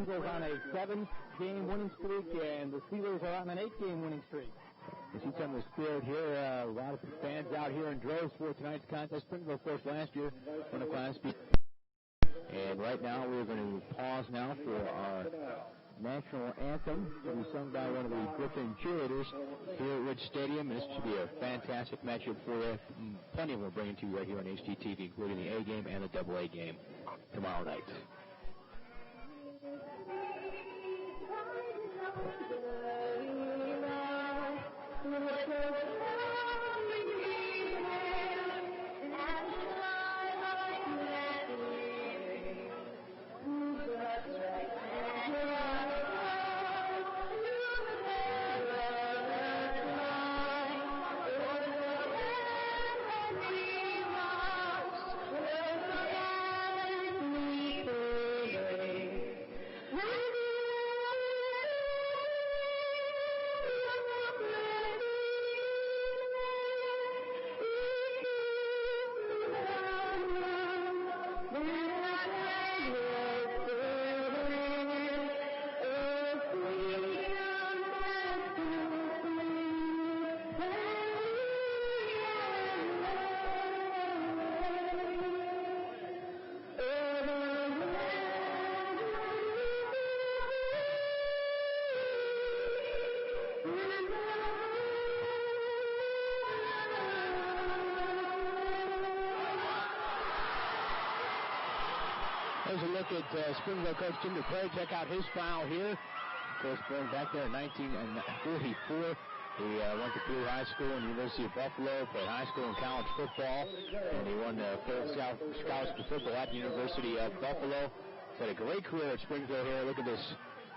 Springville's on a 7-game winning streak, and the Steelers are on an 8-game winning streak. You see some of the spirit here. A lot of fans out here in droves for tonight's contest. Springville, of course, last year won the Class B. And right now we're going to pause now for our national anthem to be sung by one of the Griffin cheerleaders here at Ridge Stadium. This should be a fantastic matchup for you. Plenty of them we're bringing to you right here on HGTV, including the A game and the AA game tomorrow night. There's a look at Springville coach Tim DePrey. Check out his file here. Of course, born back there in 1944. He went to Peru High School and University of Buffalo, played high school and college football, and he won the full scholarship football at the University of Buffalo. He's had a great career at Springville here. Look at this.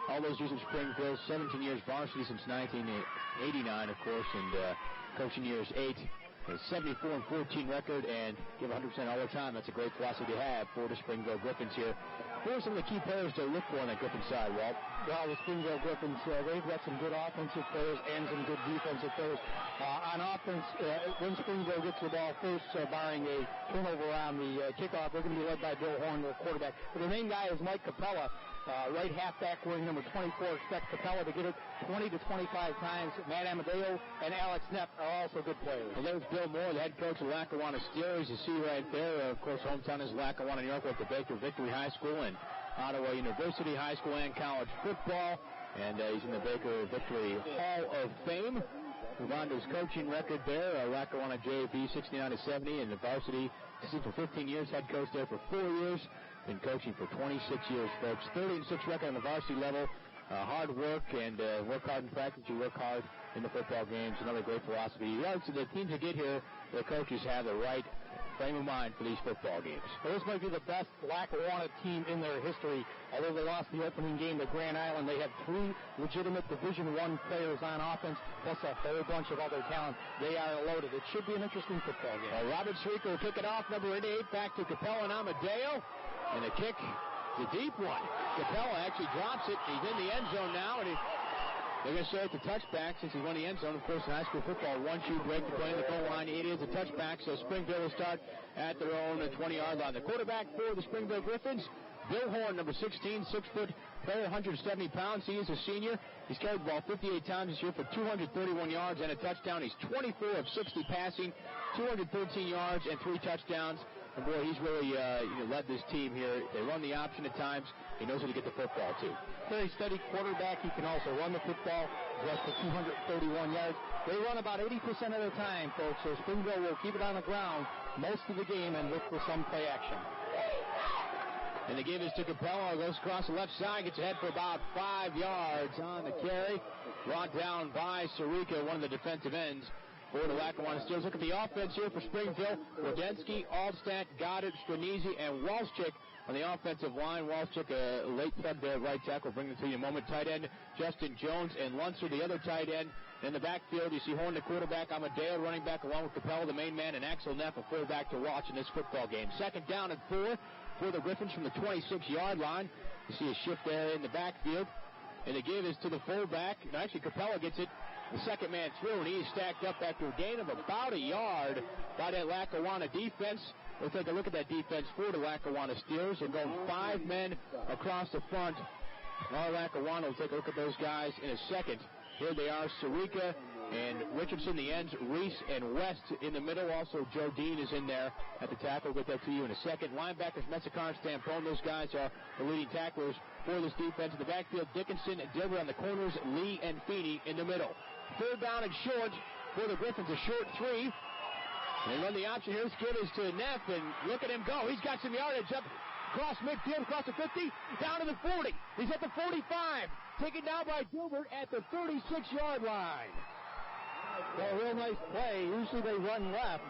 All those years at Springville, 17 years varsity since 1989, of course, and coaching years 8. A 74-14 record and give 100% all the time. That's a great philosophy to have for the Springville Griffins here. Who are some of the key players to look for on that Griffin side, Walt? Well, the Springville Griffins, they've got some good offensive players and some good defensive players. On offense, when Springville gets the ball first, barring a turnover on the kickoff, they're going to be led by Bill Horn, their quarterback. But the main guy is Mike Capella. Right halfback wearing number 24. Expect Capella to get it 20 to 25 times. Matt Amadeo and Alex Neff are also good players. Well, there's Bill Moore, the head coach of Lackawanna Steelers. You see right there, of course, hometown is Lackawanna, New York, with the Baker Victory High School and Ottawa University High School and college football. And he's in the Baker Victory Hall of Fame. Move on to his coaching record there. Lackawanna JV 69-70 and the varsity for 15 years. Head coach there for 4 years. Been coaching for 26 years, folks. 30-6 record on the varsity level. Hard work and work hard in practice. You work hard in the football games. Another great philosophy. So the teams that get here, the coaches have the right frame of mind for these football games. Well, this might be the best Lackawanna team in their history. Although they lost the opening game to Grand Island, they have 3 legitimate Division I players on offense, plus a whole bunch of other talent. They are loaded. It should be an interesting football game. Robert Sreeker will kick it off, number 88, back to Capella and Amadeo. And the kick is a deep one. Capella actually drops it. He's in the end zone now, and they're going to start the touchback since he's won the end zone. Of course, in high school football, 1-2 break to play in the goal line. It is a touchback, so Springville will start at their own 20-yard line. The quarterback for the Springville Griffins, Bill Horn, number 16, 6-foot player, 170 pounds. He is a senior. He's carried the ball 58 times this year for 231 yards and a touchdown. He's 24 of 60 passing, 213 yards and 3 touchdowns. And boy, he's really led this team here. They run the option at times. He knows how to get the football, too. Very steady quarterback. He can also run the football. He's up to 231 yards. They run about 80% of the time, folks, so Springville will keep it on the ground most of the game and look for some play action. And the give is to Capella. Goes across the left side. Gets ahead for about 5 yards on the carry. Brought down by Sarika, one of the defensive ends for the Lackawanna Steelers. Look at the offense here for Springville. Rodensky, Alstat, Goddard, Stranese, and Walschik on the offensive line. Walschik, a late sub there at right tackle. We'll bring it to you in a moment. Tight end, Justin Jones, and Luntzer, the other tight end. In the backfield, you see Horn, the quarterback, Amadeo, running back, along with Capella, the main man, and Axel Neff, a fullback to watch in this football game. Second down and 4 for the Griffins from the 26-yard line. You see a shift there in the backfield. And the give is to the fullback. And actually, Capella gets it. The second man through, and he's stacked up after a gain of about a yard by that Lackawanna defense. We'll take a look at that defense for the Lackawanna Steelers. They're going 5 men across the front Lackawanna will take a look at those guys in a second. Here they are, Sirica and Richardson, the ends, Reese and West in the middle. Also, Joe Dean is in there at the tackle. We'll get that to you in a second. Linebackers, Messicar, Stampone. Those guys are the leading tacklers for this defense. In the backfield, Dickinson and Dilbert on the corners, Lee and Feeney in the middle. Third down and short for the Griffins, a short 3. They run the option here. This kid is to Neff, and look at him go. He's got some yardage up across midfield, across the 50, down to the 40. He's at the 45. Taken down by Dilbert at the 36-yard line. A real nice play. Usually they run left.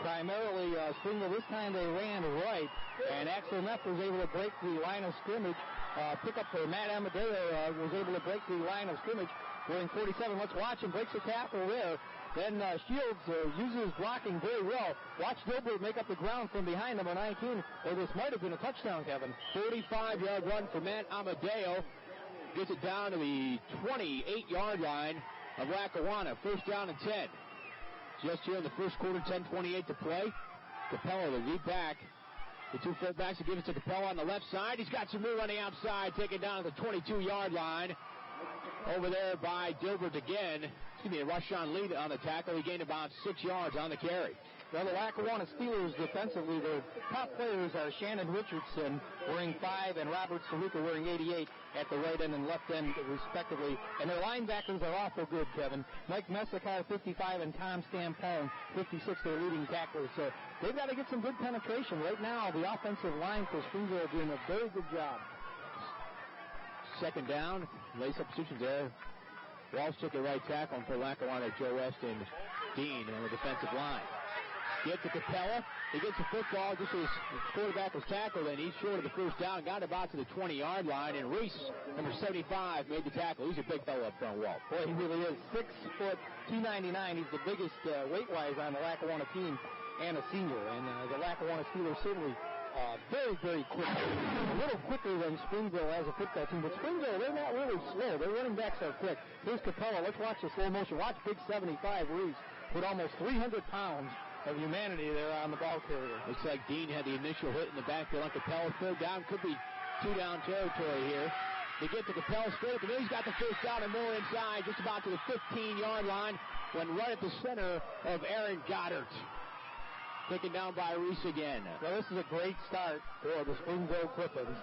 Primarily, Springville, this time they ran right. And Axel Neff was able to break the line of scrimmage. Pick up for Matt Amadeo was able to break the line of scrimmage. Wearing 47. Let's watch him. Breaks the tackle there. Then Shields uses blocking very well. Watch Dilbert make up the ground from behind number 19. Or this might have been a touchdown, Kevin. 45-yard run for Matt Amadeo. Gets it down to the 28-yard line of Lackawanna. First down and 10. Just here in the first quarter, 10:28 to play. Capella, the lead back. The two fullbacks will give it to Capella on the left side. He's got some room on the outside, taken down to the 22-yard line. Over there by Dilbert again. Rushawn Lee on the tackle. He gained about 6 yards on the carry. Well, the Lackawanna Steelers defensively, their top players are Shannon Richardson wearing 5 and Robert Sirica wearing 88 at the right end and left end respectively. And their linebackers are awful good, Kevin. Mike Messicar, 55, and Tom Stampone, 56, their leading tacklers. So they've got to get some good penetration. Right now, the offensive line for Springville are doing a very good job. Second down, late substitutions there. Walsh took the right tackle for Lackawanna, Joe West and Dean on the defensive line. Get to Capella. He gets the football just as the quarterback was tackled, and he's short of the first down. Got about to the 20-yard line, and Reese, number 75, made the tackle. He's a big fellow up front, Walt. Boy, he really is. 6 foot, 299. He's the biggest weight-wise on the Lackawanna team and a senior. And the Lackawanna Steelers certainly very, very quick. A little quicker than Springville as a football team. But Springville, they're not really slow. Their running backs are quick. Here's Capella. Let's watch the slow motion. Watch big 75 Reese with almost 300 pounds of humanity there on the ball carrier. Looks like Dean had the initial hit in the backfield on Capella. Third down, could be 2-down territory here. They get to Capella straight at the middle. He's got the first down and more inside, just about to the 15-yard line, when right at the center of Aaron Goddard. Taken down by Reese again. Well, this is a great start for the Springville Griffins.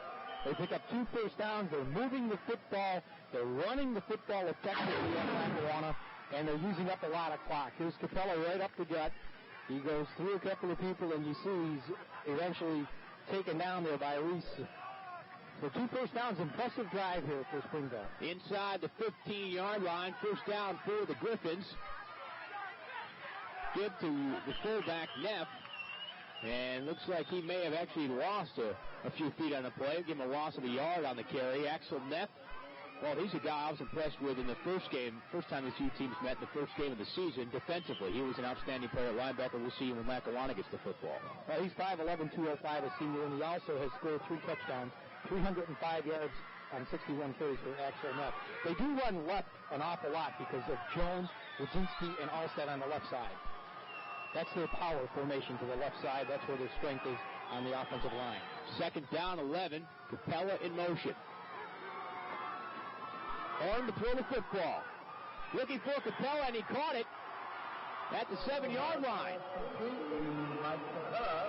They pick up 2 first downs. They're moving the football. They're running the football effectively at Lackawanna, and they're using up a lot of clock. Here's Capella right up the gut. He goes through a couple of people, and you see he's eventually taken down there by Reese. So 2 first downs, impressive drive here for Springville. Inside the 15-yard line, first down for the Griffins. Give to the fullback, Neff. And looks like he may have actually lost a few feet on the play. Give him a loss of a yard on the carry. Axel Neff. Well, he's a guy I was impressed with in the first game, first time the two teams met in the first game of the season. Defensively, he was an outstanding player at linebacker. We'll see him when Lackawanna gets the football. Well, he's 5'11", 205, a senior, and he also has scored 3 touchdowns, 305 yards on 61 carries for Axel Neff. They do run left an awful lot because of Jones, Wojcinski, and Alstead on the left side. That's their power formation to the left side. That's where their strength is on the offensive line. Second down, 11. Capella in motion. Horn to throw the football. Looking for Capella, and he caught it at the 7-yard line.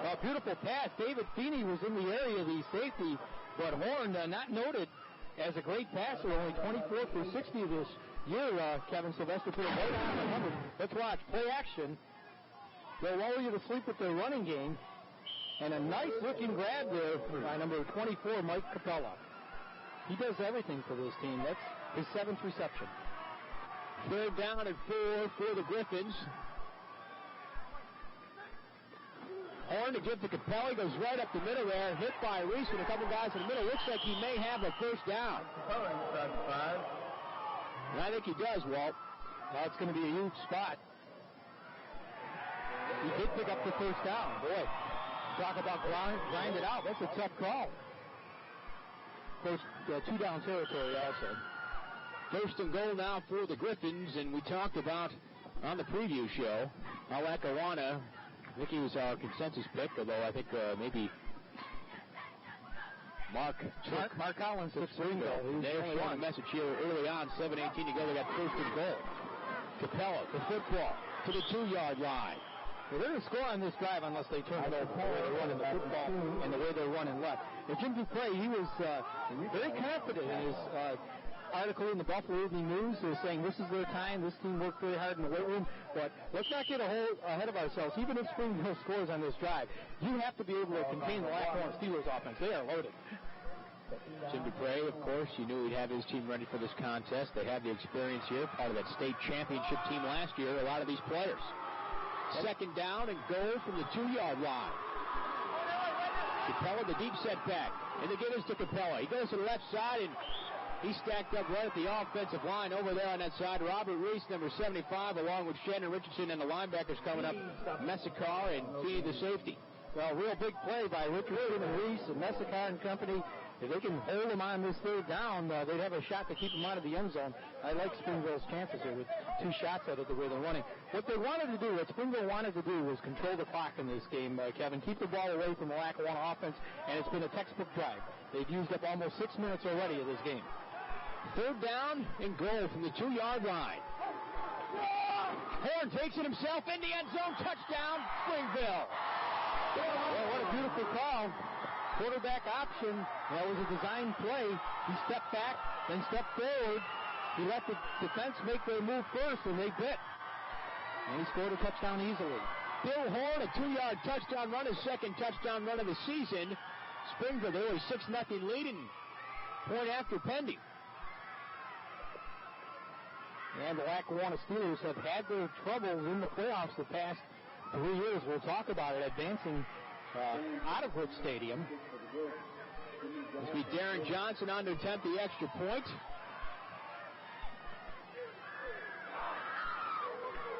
Well, beautiful pass. David Feeney was in the area of the safety, but Horn not noted as a great passer. Only 24 for 60 this year. Kevin Sylvester put it right on the number. Let's watch. Play action. They'll lull you to sleep with their running game. And a nice-looking grab there by number 24, Mike Capella. He does everything for this team. That's his 7th reception. Third down and 4 for the Griffins. Horn to give to Capella. He goes right up the middle there. Hit by Reese and a couple guys in the middle. Looks like he may have a first down. And I think he does, Walt. Well, it's going to be a huge spot. He did pick up the first down. Boy, talk about grind it out. That's a tough call. First 2-down territory also. First and goal now for the Griffins, and we talked about on the preview show how Lackawanna, I think he was our consensus pick, although I think maybe Mark Collins took Springville. They're showing a message here early on, 7:18 to go. They got first and goal. Capella, the football, to the 2-yard line. Well, they're going to score on this drive unless they turn the way they're running the football and the way they're running left. And Jim Dupre, he was very confident in his article in the Buffalo Evening News saying this is their time. This team worked very hard in the weight room. But let's not get ahead of ourselves. Even if Springville scores on this drive, you have to be able to contain the Lackawanna Steelers offense. They are loaded. Jim Dupre, of course, you knew he'd have his team ready for this contest. They have the experience here, part of that state championship team last year, a lot of these players. Second down and goal from the 2-yard line. Capella, the deep setback. And they give this to Capella. He goes to the left side, and he's stacked up right at the offensive line over there on that side. Robert Reese, number 75, along with Shannon Richardson and the linebackers coming up. Messicar and Fee, the safety. Well, real big play by Richardson and Reese and Messicar and company. If they can hold them on this third down, they'd have a shot to keep them out of the end zone. I like Springville's chances here with 2 shots at it the way they're running. What Springville wanted to do was control the clock in this game, Kevin. Keep the ball away from the Lackawanna offense, and it's been a textbook drive. They've used up almost 6 minutes already of this game. Third down and goal from the 2-yard line. Horn takes it himself in the end zone. Touchdown, Springville. Well, what a beautiful call. Quarterback option. That was a design play. He stepped back, then stepped forward. He let the defense make their move first, and they bit. And he scored a touchdown easily. Bill Horn, a 2-yard touchdown run, his second touchdown run of the season. Springville, they're only 6-0 lead, and point after pending. And the Lackawanna Steelers have had their troubles in the playoffs the past 3 years. We'll talk about it, advancing out of Rich Stadium. This will be Darren Johnson on to attempt the extra point.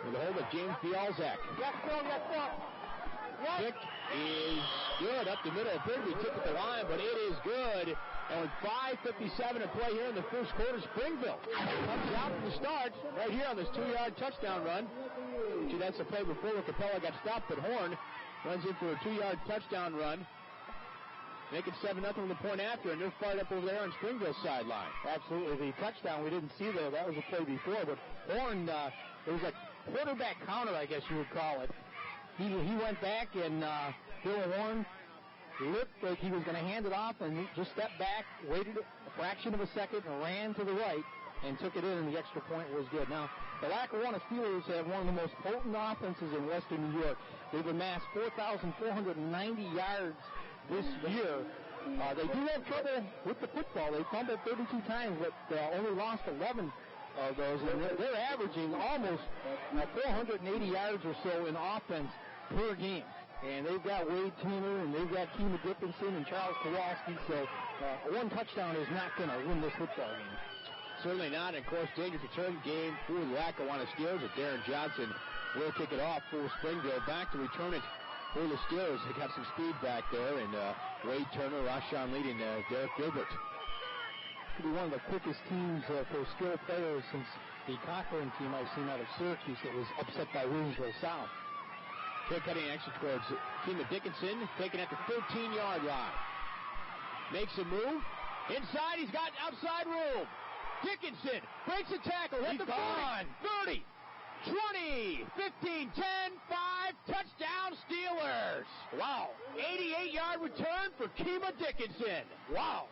With the hold of James Bialzak. Yes, Phil. Kick is good up the middle. Appeared to be tipped at the line, but it is good. And with 5:57 to play here in the first quarter, Springville comes out from the start right here on this 2-yard touchdown run. See, that's the play before where Capella got stopped, but Horn runs in for a 2-yard touchdown run. Make it 7-0 with the point after, and they're fired up over there on Springville's sideline. Absolutely. The touchdown we didn't see there. That was a play before, but Horn, it was a quarterback counter, I guess you would call it. He went back, and Bill Horn looked like he was going to hand it off, and he just stepped back, waited a fraction of a second, and ran to the right and took it in, and the extra point was good. Now, the Lackawanna Steelers have one of the most potent offenses in western New York. They've amassed 4,490 yards this year. They do have trouble with the football. They fumbled 32 times, but only lost 11 of those, and they're averaging almost 480 yards or so in offense per game. And they've got Wade Turner, and they've got Keema Dickinson and Charles Kowalski, so one touchdown is not going to win this football game. Certainly not. And, of course, dangerous return game for the Lackawanna Steelers. Darren Johnson will kick it off for Springville. Back to return it for the Steelers. They got some speed back there, and Wade Turner, Rashawn Lee, and Derek Gilbert. Could be one of the quickest teams for skilled players since the Cochran team I've seen out of Syracuse that was upset by Williamsville South. Quick cutting action towards Keema Dickinson, taken at the 13-yard line. Makes a move. Inside, he's got outside room. Dickinson breaks a tackle. Hit the 40, 30, 20, 15, 10, 5. Touchdown Steelers. Wow. 88-yard return for Keema Dickinson. Wow.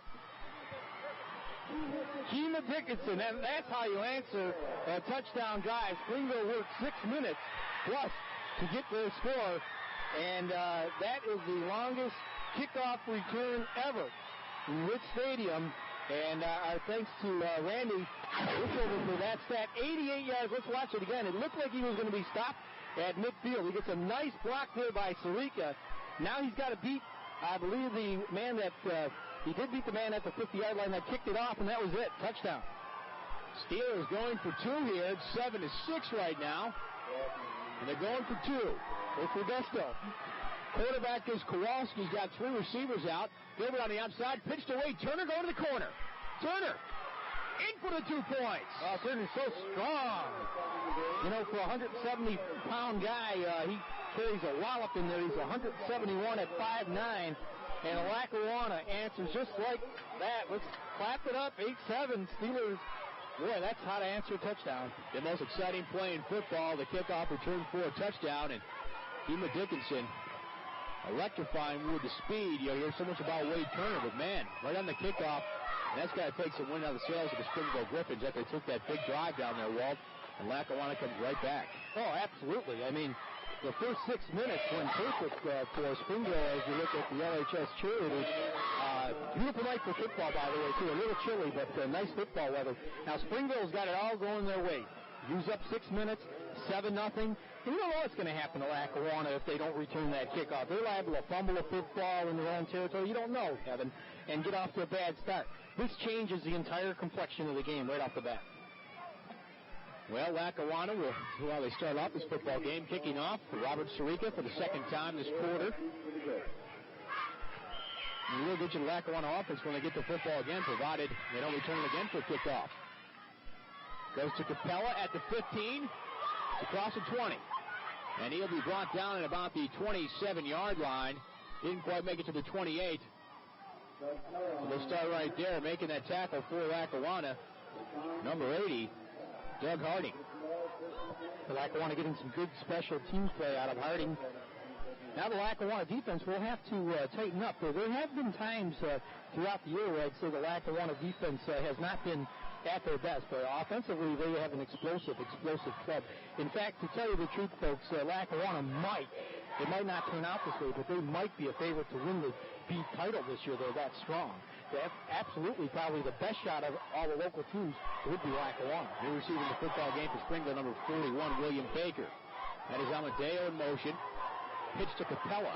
Keema Dickinson, and that's how you answer a touchdown drive. Springville worked 6 minutes plus to get their score, and that is the longest kickoff return ever in Rich Stadium. And our thanks to Randy Wishover for that stat. 88 yards. Let's watch it again. It looked like he was going to be stopped at midfield. He gets a nice block there by Sirica. Now he's got to beat, I believe, the man that he did beat the man at the 50-yard line that kicked it off, and that was it. Touchdown. Steelers going for 2 here. It's 7-6 right now. And they're going for 2. It's Modesto. Quarterback is Kowalski. He's got 3 receivers out. Gilbert on the outside. Pitched away. Turner going to the corner. Turner in for the 2 points. Oh, Turner's so strong. You know, for a 170-pound guy, he carries a wallop in there. He's 171 at 5'9". And Lackawanna answers just like that. Let's clap it up. 8-7 Steelers. Boy, that's how to answer a touchdown. The most exciting play in football, the kickoff return for a touchdown, and Kima Dickinson electrifying with the speed. You hear so much about Wade Turner, but man, right on the kickoff, and that's got to take some wind out of the sails of the Springville Griffins after they took that big drive down there, Walt, and Lackawanna comes right back. Oh, absolutely. I mean, the first 6 minutes went perfect for Springville as you look at the LHS cheerleaders. Beautiful night for football, by the way, too. A little chilly, but nice football weather. Now, Springville's got it all going their way. Use up 6 minutes, 7-0. And you don't know what's going to happen to Lackawanna if they don't return that kickoff. They're liable to fumble a football in their own territory. You don't know, Kevin, and get off to a bad start. This changes the entire complexion of the game right off the bat. Well, Lackawanna will see how they start off this football game. Kicking off for Robert Sirica for the second time this quarter. The real digit Lackawanna offense when they get the football again, provided they don't return it again for a kickoff. Goes to Capella at the 15, across the 20. And he'll be brought down at about the 27-yard line. Didn't quite make it to the 28. So they'll start right there, making that tackle for Lackawanna. Number 80. Doug Harding. Lackawanna getting some good special team play out of Harding. Now the Lackawanna defense will have to tighten up. There have been times throughout the year where I'd say the Lackawanna defense has not been at their best, but offensively they have an explosive club. In fact, to tell you the truth, folks, Lackawanna it might not turn out this way, but they might be a favorite to win the B title this year. They're that strong. They're absolutely probably the best shot of all the local teams would be Lackawanna. New receiving the football game for Springville, number 41, William Baker. That is Amadeo in motion. Pitch to Capella.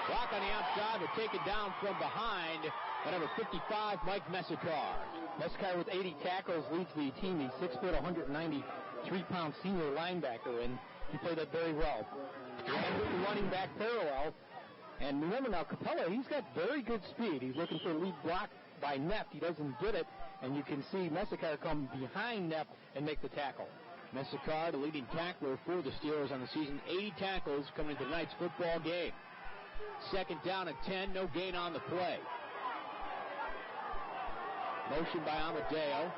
Block on the outside, but taken down from behind by number 55, Mike Messicar. Messicar with 80 tackles leads the team. He's 6 foot, 193-pound senior linebacker, and he played that very well. And with the running back parallel. And remember now, Capella, he's got very good speed. He's looking for a lead block by Neff. He doesn't get it, and you can see Messicar come behind Neff and make the tackle. Messicar, the leading tackler for the Steelers on the season. 80 tackles coming into tonight's football game. Second down and 10, no gain on the play. Motion by Amadeo.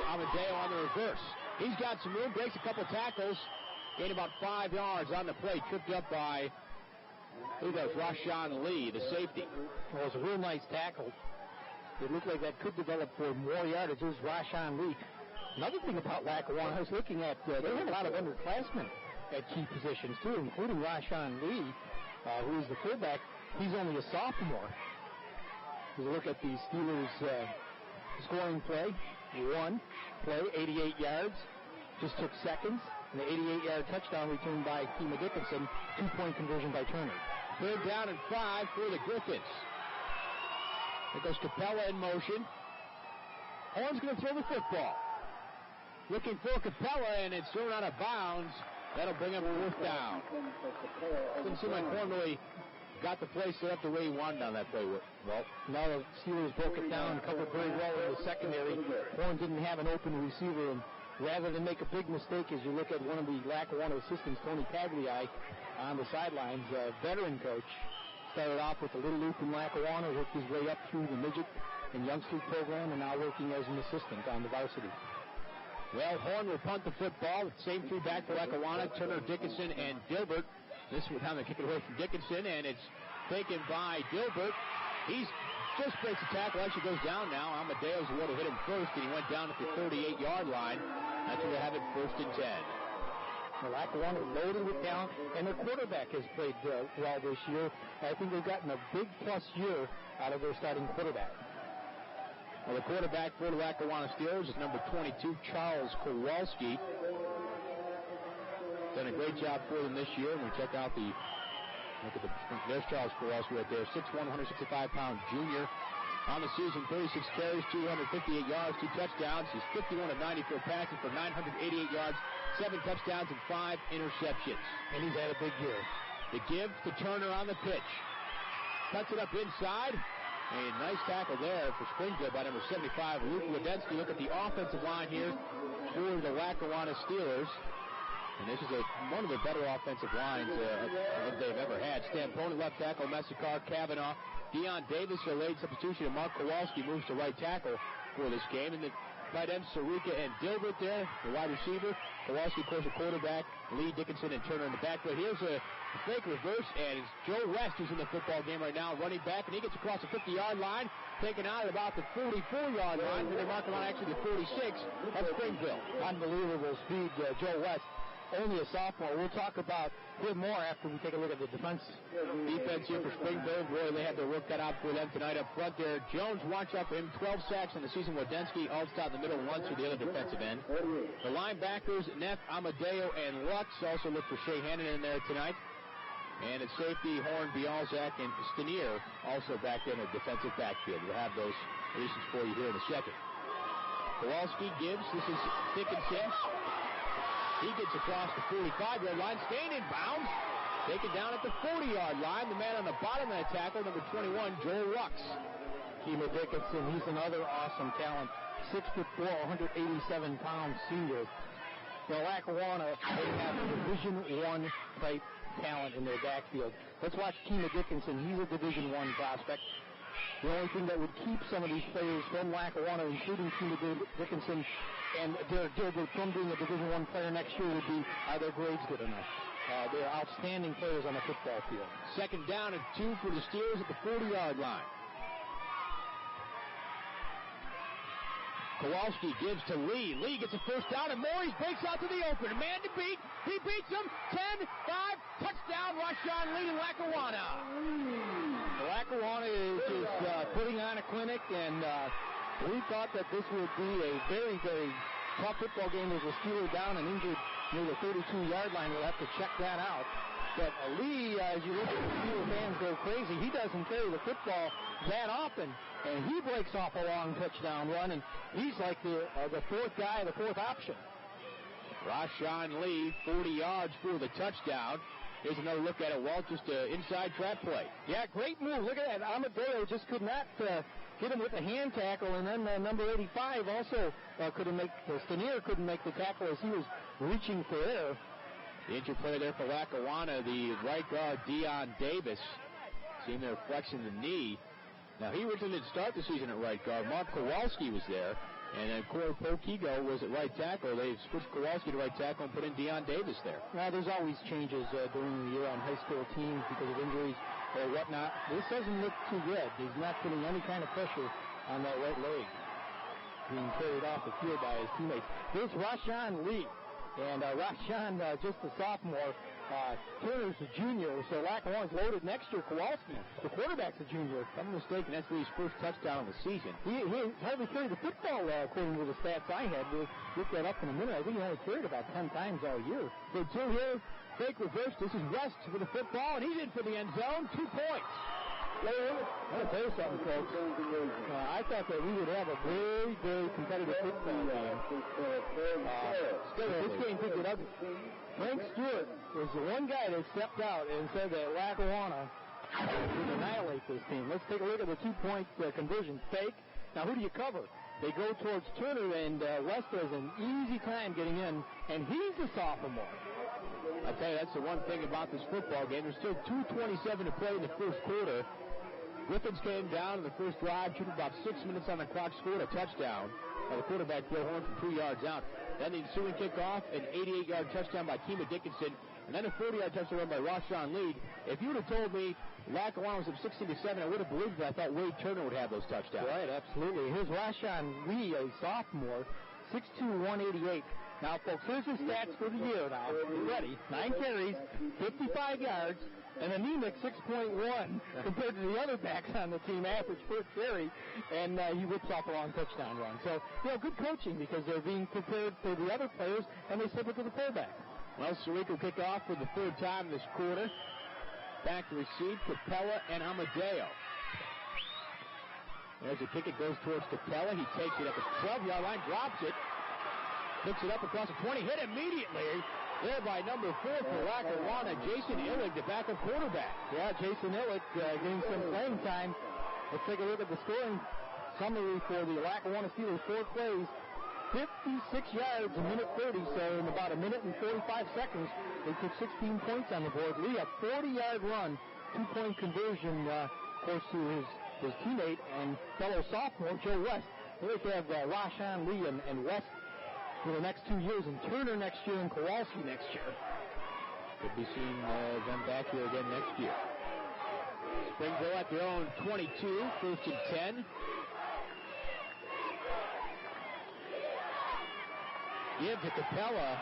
Amadeo on the reverse. He's got some room, breaks a couple tackles. Gained about 5 yards on the play, tripped up by, I believe that was Rashawn Lee, the safety. Well, it was a real nice tackle. It looked like that could develop for more yardage. There's Rashawn Lee. Another thing about Lackawanna, I was looking at, they have a lot of underclassmen at key positions, too, including Rashawn Lee, who is the fullback. He's only a sophomore. You look at the Steelers' scoring play. One play, 88 yards. Just took seconds. And the 88-yard touchdown returned by Kima Dickinson. 2-point conversion by Turner. Third down and 5 for the Griffins. There goes Capella in motion. Horn's going to throw the football. Looking for Capella, and it's thrown out of bounds. That'll bring up a fourth down. Didn't seem like Horn really got the play set up the way he wanted on that play. Well, now the Steelers broke it down, covered very well in the secondary. Horn didn't have an open receiver, and rather than make a big mistake, as you look at one of the Lackawanna assistants, Tony Pagliai, on the sidelines, veteran coach, started off with a little loop in Lackawanna, worked his way up through the midget and youngsters program, and now working as an assistant on the varsity. Well, Horn will punt the football. Same three back for Lackawanna, Turner, Dickinson, and Dilbert. This will time to kick it away from Dickinson, and it's taken by Dilbert. He's just breaks the tackle, actually goes down now. Amadeo's the one who hit him first, and he went down at the 38-yard line. That's where they have it, 1st and 10. Well, Lackawanna loaded with talent, and their quarterback has played well this year. I think they've gotten a big plus year out of their starting quarterback. Well, the quarterback for the Lackawanna Steelers is number 22, Charles Kowalski. Done a great job for them this year. And we check out there's Charles Kowalski right there, 6'1", 165-pound junior. On the season, 36 carries, 258 yards, 2 touchdowns. He's 51 of 94 passing for 988 yards, 7 touchdowns, and 5 interceptions. And he's had a big year. The give to Turner on the pitch. Cuts it up inside. A nice tackle there for Springville by number 75, Luke Wadensky. Look at the offensive line here for the Lackawanna Steelers. And this is one of the better offensive lines they've ever had. Stampone left tackle, Messicar, Kavanaugh, Deion Davis, a late substitution, and Mark Kowalski moves to right tackle for this game. And the tight ends, Sarika and Dilbert there, the wide receiver. Kowalski, of course, a quarterback. Lee, Dickinson, and Turner in the backfield. Here's a fake reverse, and it's Joe West who's in the football game right now, running back, and he gets across the 50-yard line, taken out at about the 44-yard line. They're marking on actually the 46 of Springville. Unbelievable speed, Joe West. Only a sophomore. We'll talk about him more after we take a look at the defense. Defense here for Springville. Boy, they have their work cut out for them tonight up front there. Jones watch out for him. 12 sacks in the season. Wodensky, Altstadt in the middle, and Luntz for the other defensive end. The linebackers, Neff, Amadeo, and Lutz. Also look for Shea Hannon in there tonight. And at safety, Horn, Bialzak, and Stenier also back in the defensive backfield. We'll have those positions for you here in a second. Kowalski gives. This is Dickinson. He gets across the 45-yard line, staying in bounds, taken down at the 40-yard line. The man on the bottom of that tackle, number 21, Joel Rux. Kima Dickinson, he's another awesome talent. 6'4", 187-pound senior. Lackawanna, they have Division I type talent in their backfield. Let's watch Kima Dickinson. He's a Division I prospect. The only thing that would keep some of these players from Lackawanna, including Kima Dickinson and Derek Dilbert, from being a Division I player next year would be, are their grades good enough? They're outstanding players on the football field. Second down and 2 for the Steelers at the 40-yard line. Kowalski gives to Lee. Lee gets a first down, and Morris breaks out to the open. A man to beat. He beats him. 10-5. Touchdown, Rashawn Lee to Lackawanna. Lackawanna is putting on a clinic, and we thought that this would be a very, very tough football game. There's a Steeler down and injured near the 32-yard line. We'll have to check that out. But Lee, as you look at the Steeler fans go crazy, he doesn't carry the football that often, and he breaks off a long touchdown run, and he's like the fourth guy, the fourth option. Rashawn Lee, 40 yards for the touchdown. Here's another look at it, Walt, just an inside trap play. Yeah, great move. Look at that. Amadeo just could not hit him with a hand tackle, and then number 85 also couldn't make, Stenier couldn't make the tackle as he was reaching for air. The injured player there for Lackawanna, the right guard, Deion Davis. Seeing there flexing the knee. Now, he originally didn't start the season at right guard. Mark Kowalski was there. And then Corey Pokigo was at right tackle. They switched Kowalski to right tackle and put in Deion Davis there. Now, there's always changes during the year on high school teams because of injuries or whatnot. This doesn't look too good. He's not putting any kind of pressure on that right leg. Being carried off the field by his teammates. Here's Rashawn Lee. And Rashawn, just a sophomore. Turner's a junior, so Lackawanna's loaded next year. Kowalski, the quarterback's a junior. If I'm mistaken, that's Lee's first touchdown of the season. He hardly carried the football, according to the stats I had. We'll look that up in a minute. I think he only carried about 10 times all year. So 2 here, fake reverse. This is West with the football, and he's in for the end zone. 2 points. I'll tell you something, folks. I thought that we would have a very, very competitive football game. This game could get ugly. Frank Stewart was the one guy that stepped out and said that Lackawanna would annihilate this team. Let's take a look at the 2-point conversion. Fake. Now, who do you cover? They go towards Turner, and West has an easy time getting in, and he's a sophomore. I tell you, that's the one thing about this football game. There's still 2:27 to play in the first quarter. Griffins came down in the first drive, took about 6 minutes on the clock, scored a touchdown by the quarterback, Bill Horn, from 2 yards out. Then the ensuing kickoff, an 88-yard touchdown by Kima Dickinson, and then a 40-yard touchdown run by Rashawn Lee. If you would have told me Lackawanna was up 16-7, I would have believed it. I thought Wade Turner would have those touchdowns. Right, absolutely. Here's Rashawn Lee, a sophomore, 6'2", 188. Now, folks, here's his stats for the year now. Get ready. 9 carries, 55 yards, and anemic 6.1 compared to the other backs on the team, average per carry, and he whips off a long touchdown run. So, good coaching because they're being prepared for the other players, and they slip it to the fullback. Well, Sarika will kick off for the 3rd time this quarter. Back to receive, Capella and Amadeo. There's a kick. It goes towards Capella. He takes it at the 12-yard line, drops it, picks it up across the 20, hit immediately. There by number 4 for Lackawanna, Jason Illig, the backup quarterback. Yeah, Jason Illig getting some playing time. Let's take a look at the scoring summary for the Lackawanna Steelers. 4 plays, 56 yards, a minute 30, so in about a minute and 45 seconds, they took 16 points on the board. Lee, a 40-yard run, 2-point conversion, of course, to his teammate and fellow sophomore, Joe West. They like to have Rashawn Lee and West for the next 2 years, and Turner next year, and Kowalski next year. Could be seeing them back here again next year. Springville at their own 22, first and 10. Give to Capella,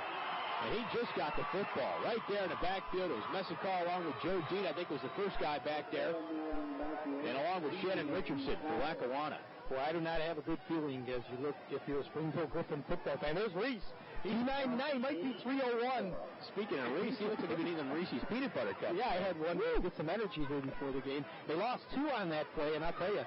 and he just got the football right there in the backfield. It was Messicar along with Joe Dean, I think was the first guy back there, and along with Shannon Richardson for Lackawanna. Well, I do not have a good feeling as you look, if you're a Springville Griffin football fan. There's Reese. He's 9'9", might be 301. Speaking of Reese, he looks like he's eating Reese's peanut butter cup. Yeah, I had one to get some energy here before the game. They lost 2 on that play, and I'll tell you,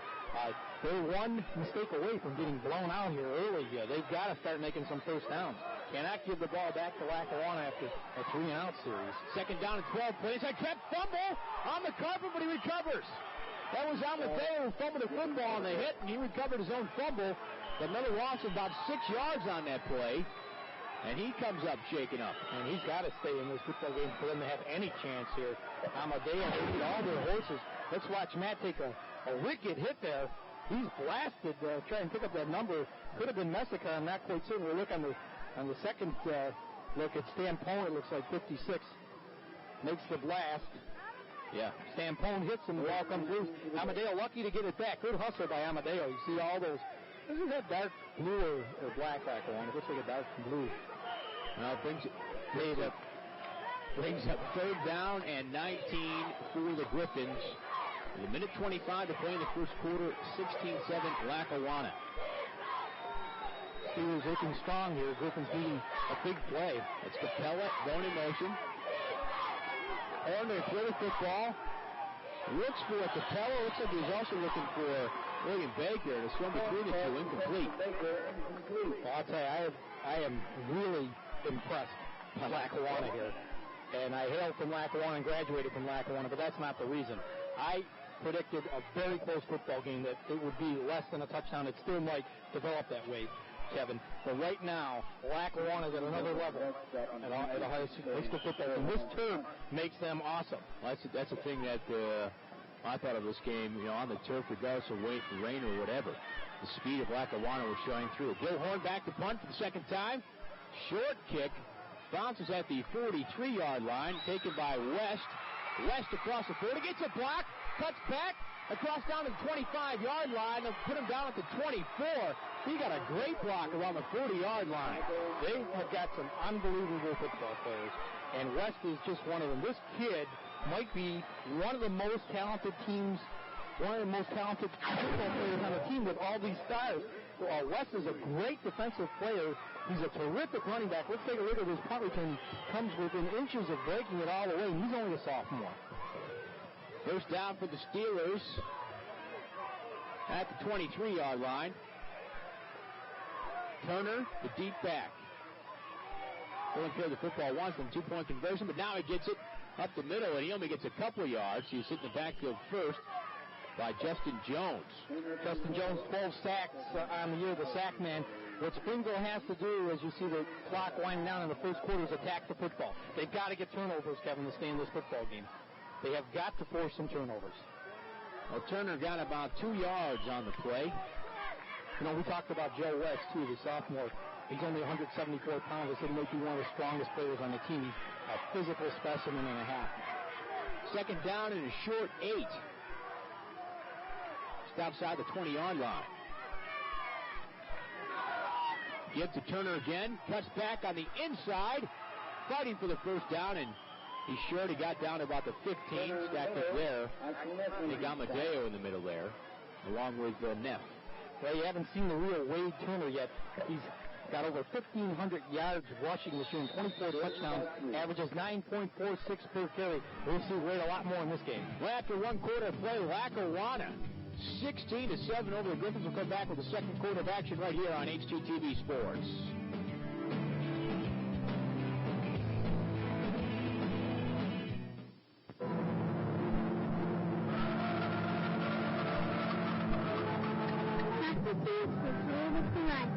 they're one mistake away from getting blown out here early. They've got to start making some first downs. Cannot give the ball back to Lackawanna after a 3-and-out series. Second down and 12 plays. I trapped fumble on the carpet, but he recovers. That was Amadeo who fumbled the football, and they hit, and he recovered his own fumble. But another loss of about 6 yards on that play. And he comes up shaking up. And he's got to stay in this football game for them to have any chance here. Amadeo, they need all their horses. Let's watch Matt take a wicked hit there. He's blasted, trying to pick up that number. Could have been Messica, I'm not quite certain. We'll look on the second look at Stampone. It looks like 56. Makes the blast. Yeah. Stampone hits him, the ball comes loose. Amadeo lucky to get it back. Good hustle by Amadeo. You see all those. Isn't that dark blue or black Lackawanna? It looks like a dark blue. Well, brings up third down and 19 for the Griffins. With a minute 25 to play in the first quarter, 16-7 Lackawanna. Steelers looking strong here. Griffins needing a big play. It's Capella going in motion. Horner throw the football. Looks for Capella. Looks like he's also looking for William Baker. The swim between the two, incomplete. Well, I'll tell you, I am really impressed by Lackawanna here. And I hail from Lackawanna and graduated from Lackawanna, but that's not the reason. I predicted a very close football game that it would be less than a touchdown. It still might develop that way, Kevin. But right now, Lackawanna is at another level at a high school football. And this turf makes them awesome. Well, that's the thing that I thought of this game, on the turf, regardless of rain or whatever. The speed of Lackawanna was showing through. Gil Horn back to punt for the second time. Short kick. Bounces at the 43-yard line. Taken by West. West across the 40. Gets a block. Cuts back. Across down to the 25-yard line. They'll put him down at the 24. He got a great block around the 40-yard line. They have got some unbelievable football players. And West is just one of them. This kid might be one of the most talented teams, one of the most talented football players on the team with all these stars. West is a great defensive player. He's a terrific running back. Let's take a look at his punt return. Comes within inches of breaking it all the way. He's only a sophomore. First down for the Steelers at the 23-yard line. Turner, the deep back. Pulling for the football once from 2-point conversion, but now he gets it up the middle, and he only gets a couple of yards. He's hit in the backfield first by Justin Jones. Justin Jones, 12 sacks on the year, the sack man. What Springville has to do, as you see the clock winding down in the first quarter, is attack the football. They've got to get turnovers, Kevin, to stay in this football game. They have got to force some turnovers. Well, Turner got about 2 yards on the play. We talked about Joe West, too, the sophomore. He's only 174 pounds. I said he might be one of the strongest players on the team. A physical specimen and a half. Second down and a short 8. Just outside the 20-yard line. Give to Turner again. Cuts back on the inside. Fighting for the first down, and he's short. He got down to about the 15. Stacked up there. I think Amadeo in the middle there, along with Neff. Well, you haven't seen the real Wade Turner yet. He's got over 1,500 yards rushing this year and 24 touchdowns. Averages 9.46 per carry. We'll see Wade a lot more in this game. Well, after one quarter of play, Lackawanna 16-7 over the Griffins. Will come back with the second quarter of action right here on HGTV Sports. The field was really tonight.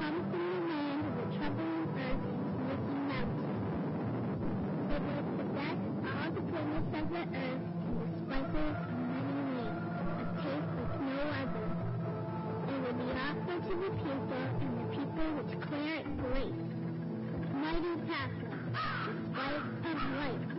come from the land of the trembling earth and looking mountains. It was the best of all the goodness of the earth and the sprinkles of many rains, a taste like no other. It will be offered to the people, and the people will declare it great. Mighty Passover, the light of life.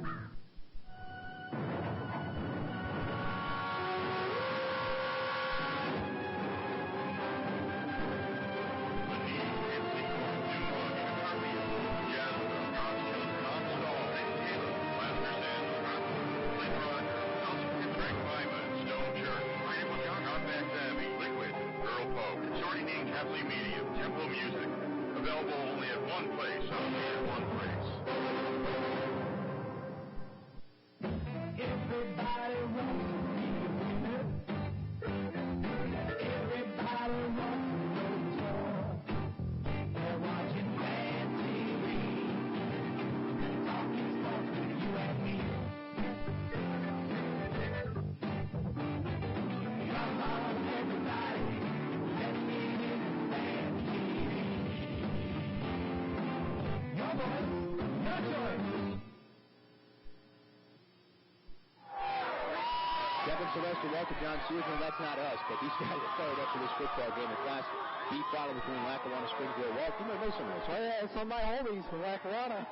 Sylvester, Walter John Searsman, that's not us, but these guys are fired up for this football game. The Class B final between Lackawanna and Springville. Walt, you might know some of this. Oh, yeah, some of my homies from Lackawanna.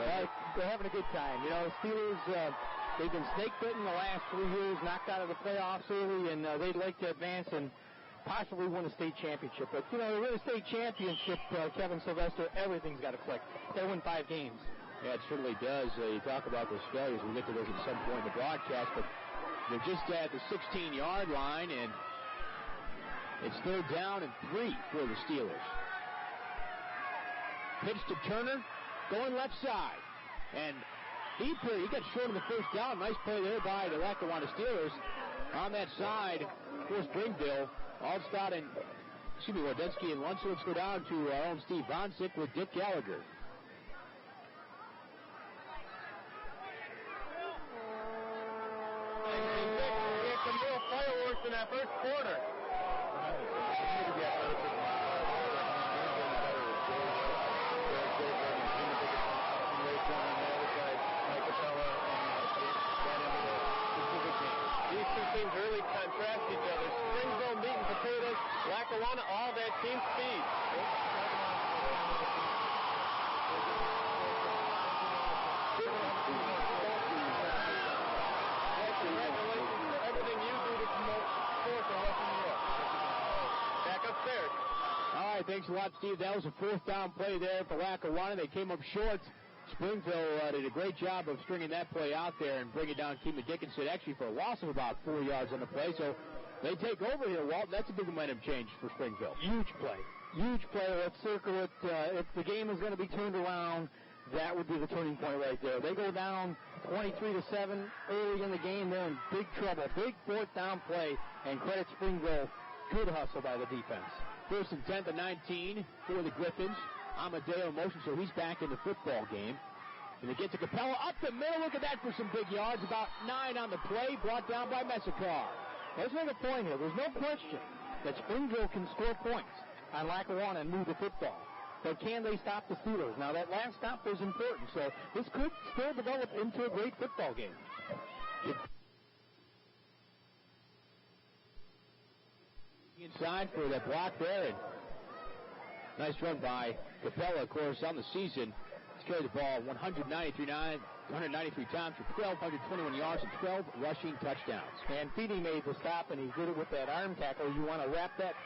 They're having a good time. You know, Steelers, they've been snake-bitten the last 3 years, knocked out of the playoffs early, and they'd like to advance and possibly win a state championship. But, you know, to win a state championship, Kevin Sylvester, everything's got to click. They win 5 games. Yeah, it certainly does. You talk about those failures. We'll get to those at some point in the broadcast, but they're just at the 16-yard line, and it's 3rd down and 3 for the Steelers. Pitch to Turner, going left side. And he got short in the 1st down. Nice play there by the Lackawanna Steelers. On that side for Springville, Alstott and, Wardensky and Lunsford. Let's go down to our own Steve Bonsick with Dick Gallagher. Some real fireworks in that first quarter. These two teams really contrast each other. Springville, meat and potatoes. Lackawanna, all that team speed. All right, thanks a lot, Steve. That was a 4th down play there for Lackawanna. They came up short. Springville did a great job of stringing that play out there and bringing down Keeman Dickinson, actually for a loss of about 4 yards on the play. So they take over here, Walt. That's a big momentum change for Springville. Huge play. Huge play. Let's circle it. If the game is going to be turned around, that would be the turning point right there. They go down 23-7 early in the game. They're in big trouble. Big 4th down play, and credit Springville. Good hustle by the defense. 1st and 10 to 19 for the Griffins. Amadeo in motion, so he's back in the football game. And they get to Capella up the middle. Look at that for some big yards. About 9 on the play, brought down by Messicar. Let's make a point here. There's no question that Springville can score points on Lackawanna and move the football. But can they stop the Steelers? Now, that last stop was important, so this could still develop into a great football game. Inside for that block there, and nice run by Capella, of course, on the season. He's carried the ball 193 times for 1,221 yards and 12 rushing touchdowns. And Feedy made the stop, and he did it with that arm tackle. You want to wrap that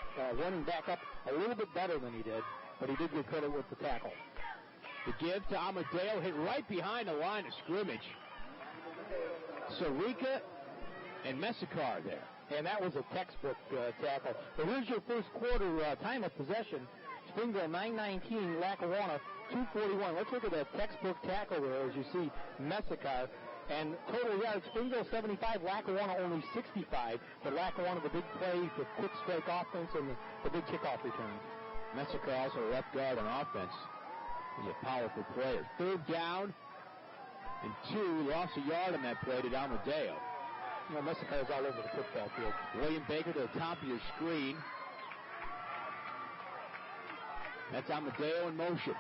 running back up a little bit better than he did, but he did get credit with the tackle. The give to Amadeo, hit right behind the line of scrimmage. Sarika and Messicar there. And that was a textbook tackle. But here's your first quarter time of possession. Springville 9:19, Lackawanna 2:41. Let's look at that textbook tackle there as you see Messicar. And total yards, Springville 75, Lackawanna only 65. But Lackawanna the big play, the quick strike offense, and the big kickoff return. Messicar also a left guard on offense. He's a powerful player. 3rd down and 2. Lost a yard on that play to Amadeo. You know, Messicar is all over the football field. William Baker to the top of your screen. That's Amadeo in motion.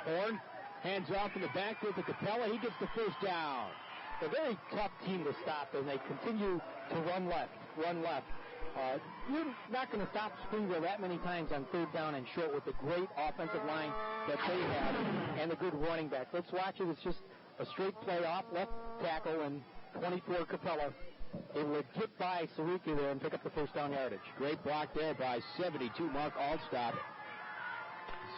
Horn hands off in the backfield to Capella. He gets the first down. A very tough team to stop, and they continue to run left. You're not going to stop Springville that many times on third down and short with the great offensive line that they have and the good running back. Let's watch it. It's just a straight play off left tackle, and 24 Capella able to get by Sariki there and pick up the first down yardage. Great block there by 72 Mark Altstop.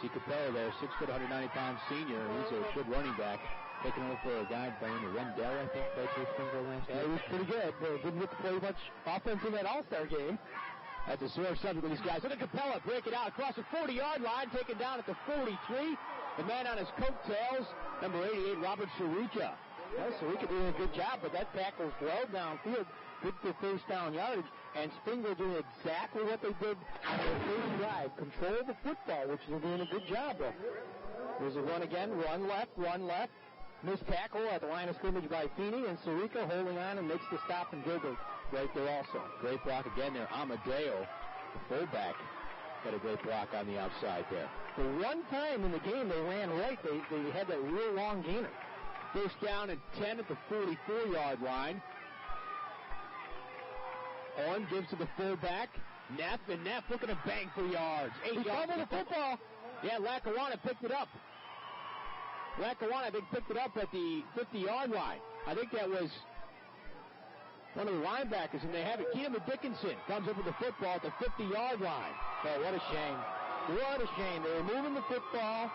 See Capella there, 6', 190-pound senior. He's a good running back. Taking over for a guy by the name of Rendell, I think, played for Springville last year. Yeah, he was pretty good. Didn't get to play much offense in that All-Star game. That's a sore subject with these guys. Look at Capella break it out across the 40-yard line, taken down at the 43. The man on his coattails, number 88, Robert Sarika. Well, Sarika doing a good job, but that tackle's well downfield. Good for first down yardage. And Springville doing exactly what they did on their first drive. Control the football, which they're doing a good job of. There's a run again. Run left. Missed tackle at the line of scrimmage by Feeney, and Sarika holding on and makes the stop, and Gilbert right there also. Great block again there. Amadeo, the fullback, got a great block on the outside there. For one time in the game they ran right. They had that real long gainer. First down and 10 at the 44-yard line. Owen gives to the fullback. Neff looking to bang for yards. 8 yards. He the football. Yeah, Lackawanna picked it up. Lackawanna, I think, picked it up at the 50-yard line. I think that was one of the linebackers, and they have it. Keenan Dickinson comes up with the football at the 50-yard line. Oh, what a shame. What a shame. They were moving the football.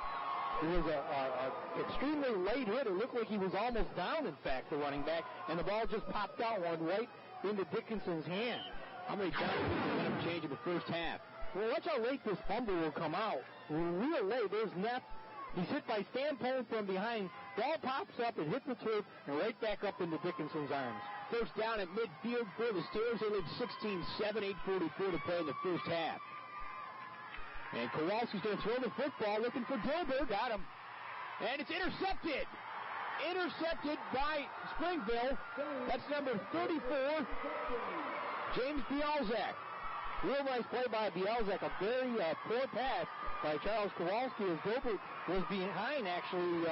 It was an extremely late hit. It looked like he was almost down, in fact, the running back, and the ball just popped out, went right into Dickinson's hand. How many times did they end up changing the first half? Well, watch how late this fumble will come out. Real late. There's Neff. He's hit by Stampone from behind. Ball pops up and hits the turf and right back up into Dickinson's arms. First down at midfield for the Steelers. They lead 16-7, 8:44 to play in the first half. And Kowalski's going to throw the football, looking for Gilbert. Got him. And it's intercepted. Intercepted by Springville. That's number 34, James Bielzak. Real nice play by Bielzak. A very poor pass by Charles Kowalski as Gilbert was behind, actually,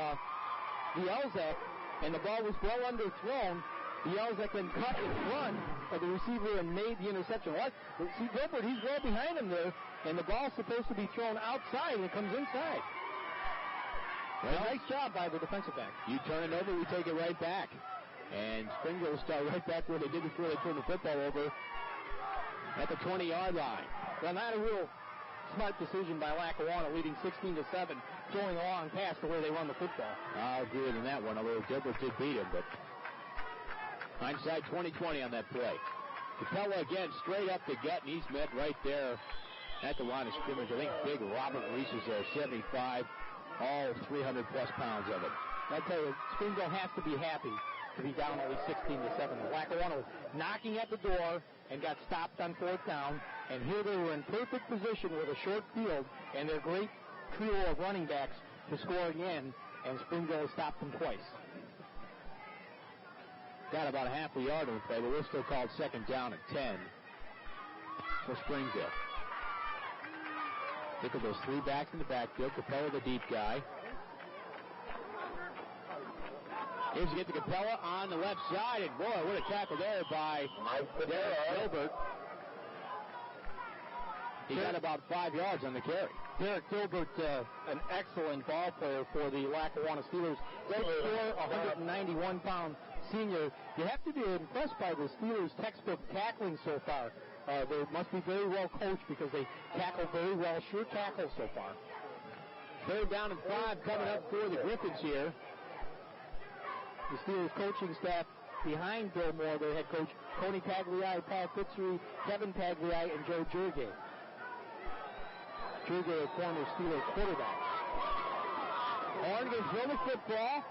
Bielzak, and the ball was well underthrown. Bielzak then cut in front of the receiver and made the interception. See, Gilbert, he's well behind him there, and the ball's supposed to be thrown outside, and it comes inside. Well, nice job by the defensive back. You turn it over, we take it right back. And Springville will start right back where they did before they turned the football over at the 20-yard line. Well, not a real smart decision by Lackawanna, leading 16-7, throwing a long pass the way they run the football. I'll agree with that one, although Gilbert did beat him, but hindsight 20/20 on that play. Capella again straight up the gut, and he's met right there at the line of scrimmage. I think big Robert Reese is there, 75, all 300-plus pounds of it. I tell you, Springville has to be happy to be down only 16-7. Lackawanna was knocking at the door and got stopped on fourth down, and here they were in perfect position with a short field and their great trio of running backs to score again, and Springville stopped them twice. Got about a half a yard on the play, but we're still called second down at 10 for Springville. Look at those three backs in the backfield. Capella, the deep guy. Here's to get to Capella on the left side, and boy, what a tackle there by Derek Gilbert. He got about 5 yards on the carry. Derek Gilbert, an excellent ball player for the Lackawanna Steelers. 6'4", 191-pound senior. You have to be impressed by the Steelers' textbook tackling so far. They must be very well coached because they tackle very well. Sure tackle so far. Third down and 5 coming up for the Griffins here. The Steelers coaching staff behind Bill Moore, their head coach, Tony Tagliai, Paul Fitzroy, Kevin Tagliai, and Joe Jurge. Jurge, a former Steelers quarterback. Horn gets throw the football.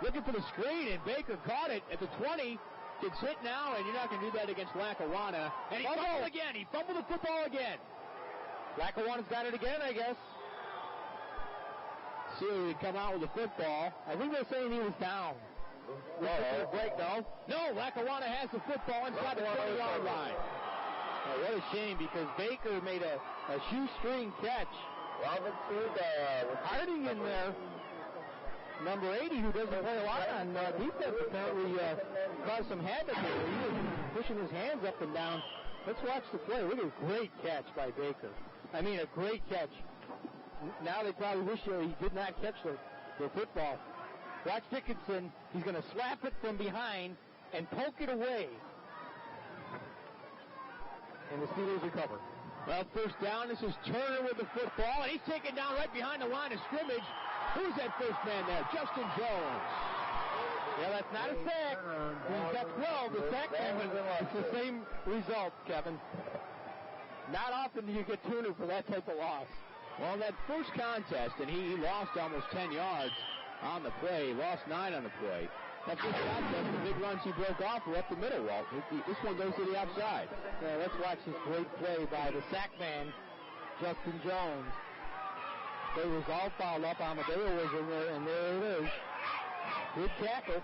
Looking for the screen, and Baker caught it at the 20. Gets hit now, and you're not going to do that against Lackawanna. And he fumbled again. He fumbled the football again. Lackawanna's got it again, I guess. See if he come out with the football. I think they're saying he was down. Break, though. No, Lackawanna has the football inside the 20-yard line. Oh, what a shame, because Baker made a shoestring catch Harding in there. Number 80, who doesn't play a lot on defense, apparently caused some havoc there. He was pushing his hands up and down. Let's watch the play. Look at a great catch by Baker. I mean, a great catch. Now they probably wish he did not catch the football. Watch Dickinson. He's going to slap it from behind and poke it away. And the Steelers recover. Well, first down. This is Turner with the football, and he's taken down right behind the line of scrimmage. Who's that first man there? Justin Jones. Yeah, that's not a sack. He's got 12. The sack man, it's the same result, Kevin. Not often do you get Turner for that type of loss. Well, that first contest, and he lost almost 10 yards on the play. He lost 9 on the play. That first contest, the big runs he broke off were up the middle, Walt. This one goes to the outside. Yeah, let's watch this great play by the sack man, Justin Jones. They was all fouled up. Amadeo was in there, and there it is. Good tackle.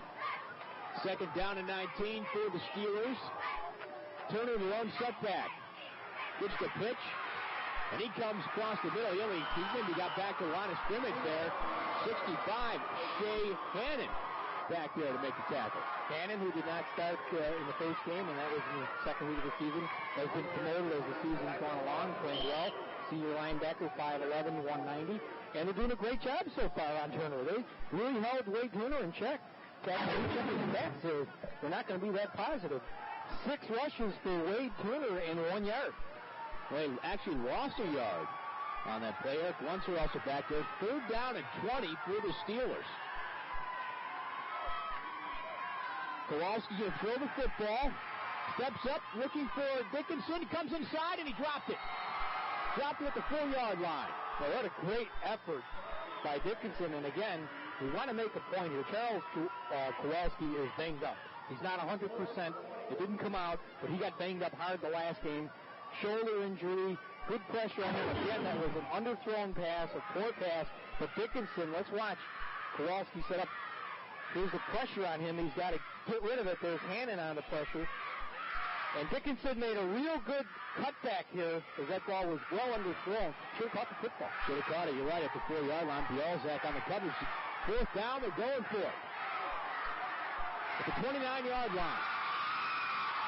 Second down and 19 for the Steelers. Turner, the lone setback. Gets the pitch, and he comes across the middle. He maybe got back to the line of scrimmage there. 65, Shea Hannon back there to make the tackle. Hannon, who did not start in the first game, and that was in the second week of the season, has been promoted as the season's gone along, playing well. Senior linebacker, 5'11", 190. And they're doing a great job so far on Turner. They really held Wade Turner in check. Captain, check his stats here. They're not going to be that positive. 6 rushes for Wade Turner in 1 yard. They actually lost a yard on that play. Eric Lunser also back there. Third down and 20 for the Steelers. Kowalski going to throw the football. Steps up, looking for Dickinson. Comes inside, and he dropped it. Dropped it at the 4-yard line. Well, what a great effort by Dickinson. And again, we want to make a point here. Charles Kowalski is banged up. He's not 100%. It didn't come out, but he got banged up hard the last game. Shoulder injury, good pressure on him. Again, that was an underthrown pass, a poor pass. But Dickinson, let's watch. Kowalski set up. Here's the pressure on him. He's got to get rid of it. There's Hannon on the pressure. And Dickinson made a real good cutback here as that ball was well underthrown. Should have caught the football. Should have caught it. You're right, at the 4-yard line. Bielzak on the coverage. Fourth down, they're going for it. At the 29-yard line.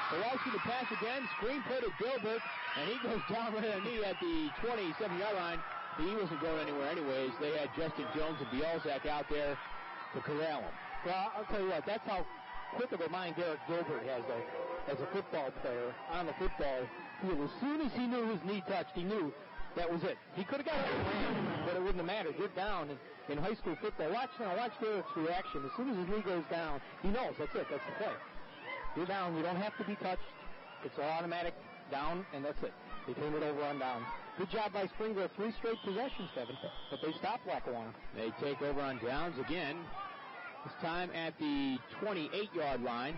Kowalski to pass again. Screen play to Gilbert. And he goes down right on the knee at the 27-yard line. He wasn't going anywhere anyways. They had Justin Jones and Bielzak out there to corral him. Well, I'll tell you what. That's how quick of a mind Derek Gilbert has as a football player on the football field. As soon as he knew his knee touched, he knew that was it. He could have got up and ran, but it wouldn't have mattered. You're down in high school football. Watch Derek's reaction. As soon as his knee goes down, he knows that's it. That's the play. You're down. You don't have to be touched. It's an automatic down, and that's it. They turn it over on down. Good job by Springville. 3 straight possessions, Kevin, but they stopped Lackawanna. They take over on downs again. This time at the 28-yard line.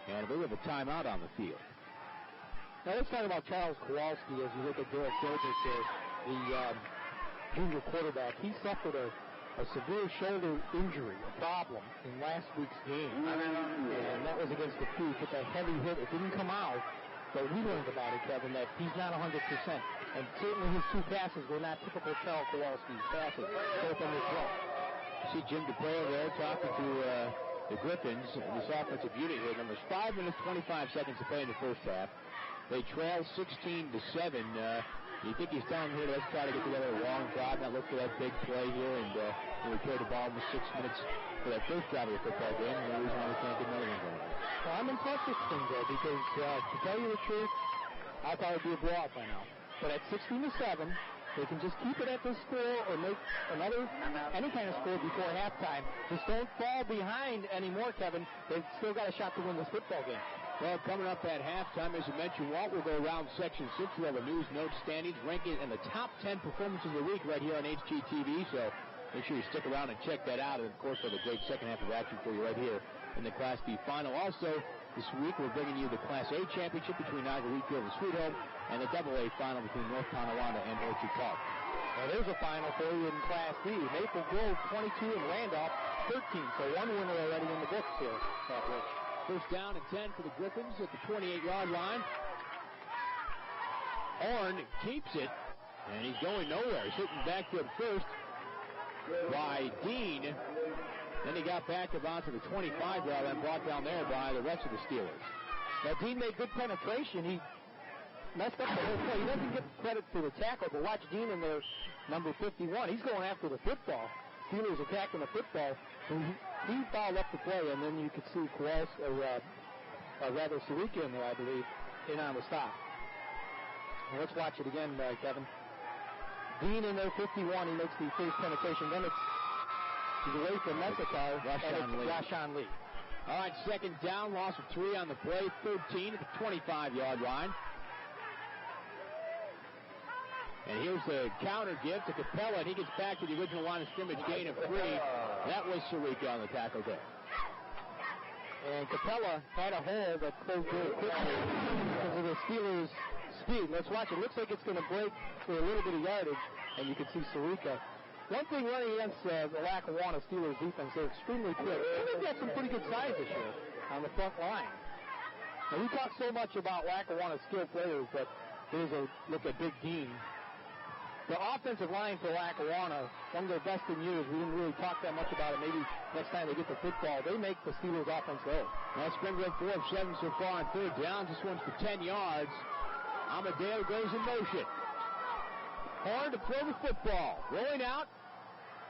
And we have a timeout on the field. Now let's talk about Charles Kowalski as you look at Derek Gilbert there, the junior quarterback. He suffered a severe shoulder injury, a problem, in last week's game. And that was against the Creek. It's a heavy hit. It didn't come out, but we learned about it, Kevin, that he's not 100%. And certainly his 2 passes were not typical Charles Kowalski passes, both on his throw. See Jim DePaul there talking to the Griffins, this offensive unit here. Numbers 5 minutes, 25 seconds to play in the first half. They trail 16-7. You think he's telling them here, let's try to get together a long drive, not look for that big play here, and we carried the ball almost 6 minutes for that first drive of the football game, and the reason why we can't get another one going. Well, I'm impressed with Springville because, to tell you the truth, I thought it would be a blowout by now. But at 16-7, they can just keep it at this score or make any kind of score before halftime. Just don't fall behind anymore, Kevin. They've still got a shot to win this football game. Well, coming up at halftime, as you mentioned, Walt, we'll go around Section 6. We'll have a news, notes, standings, ranking, and the top 10 performances of the week right here on HGTV. So make sure you stick around and check that out. And, of course, we'll have a great second half of action for you right here in the Class B final. Also, this week we're bringing you the Class A championship between Niagara Wheatfield and Sweet Home, and the AA final between North Tonawanda and Orchard Park. Well, there's a final for you in Class B. Maple Grove 22 and Randolph 13. So one winner already in the books here at Rich. First down and 10 for the Griffins at the 28-yard line. Horn keeps it And he's going nowhere. He's hitting backfield first by Dean. Then he got back about to the 25-yard line, brought down there by the rest of the Steelers. Now, Dean made good penetration. He messed up the whole play. He doesn't get credit for the tackle, but watch Dean in there, number 51. He's going after the football. Steelers attacking the football. He fouled up the play, and then you could see Sarika in there, I believe, in on the stop. Well, let's watch it again, Kevin. Dean in there, 51. He makes the first penetration. Then he's away from Messakar. Rashawn Lee. All right, second down, loss of 3 on the play, 13 at the 25-yard line. And here's the counter give to Capella, and he gets back to the original line of scrimmage, gain of 3. That was Sarika on the tackle there. And Capella had a hole that closed very quickly because of the Steelers' speed. Let's watch it. Looks like it's going to break for a little bit of yardage, and you can see Sarika. One thing running against the Lackawanna Steelers defense, they're extremely quick. And they've got some pretty good size this year on the front line. Now, we talk so much about Lackawanna skilled players, but there's a look at Big Dean. The offensive line for Lackawanna, one of their best in years. We didn't really talk that much about it. Maybe next time they get the football, they make the Steelers offense go. Well, Springville 4 of 7 so far on third down. This one's for 10 yards. Amadeo goes in motion. Horn to throw the football. Rolling out,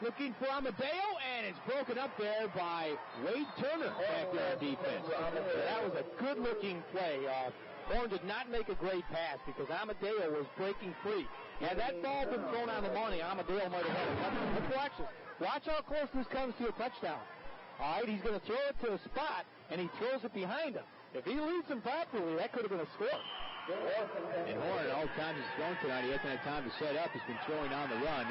looking for Amadeo, and it's broken up there by Wade Turner back there on defense. That was a good-looking play. Horn did not make a great pass because Amadeo was breaking free. Had that ball been thrown on the money, Amadeo might have had it. Let's watch this. Watch how close this comes to a touchdown. All right, he's going to throw it to a spot, and he throws it behind him. If he leads him properly, that could have been a score. And Horn, all the times he's thrown tonight, he hasn't had time to set up. He's been throwing on the run.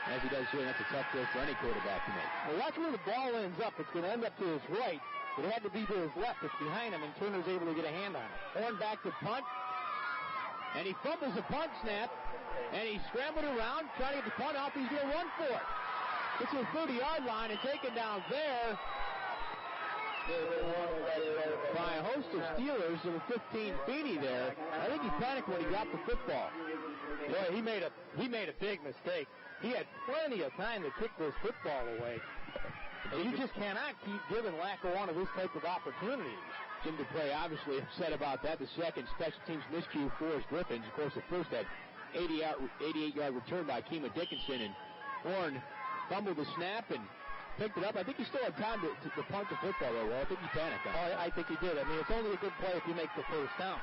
As he does here, that's a tough throw for any quarterback to make. Well, watch where the ball ends up. It's going to end up to his right. It had to be to his left. It's behind him, and Turner's able to get a hand on it. Horn back to punt. And he fumbles the punt snap. And he's scrambled around, trying to get the punt off. He's going to run for it. It's the 30-yard line and taken down there by a host of Steelers. There were 15 Feeney there. I think he panicked when he got the football. Boy, he made a big mistake. He had plenty of time to kick this football away. And you just cannot keep giving Lackawanna this type of opportunity. Jim DePrey obviously upset about that. The second special teams miscue for his Griffins. Of course, the first had 88-yard return by Kima Dickinson, and Horn fumbled the snap and picked it up. I think he still had time to punt the football there. Well, I think he panicked. I think he did. I mean, it's only a good play if you make the first down.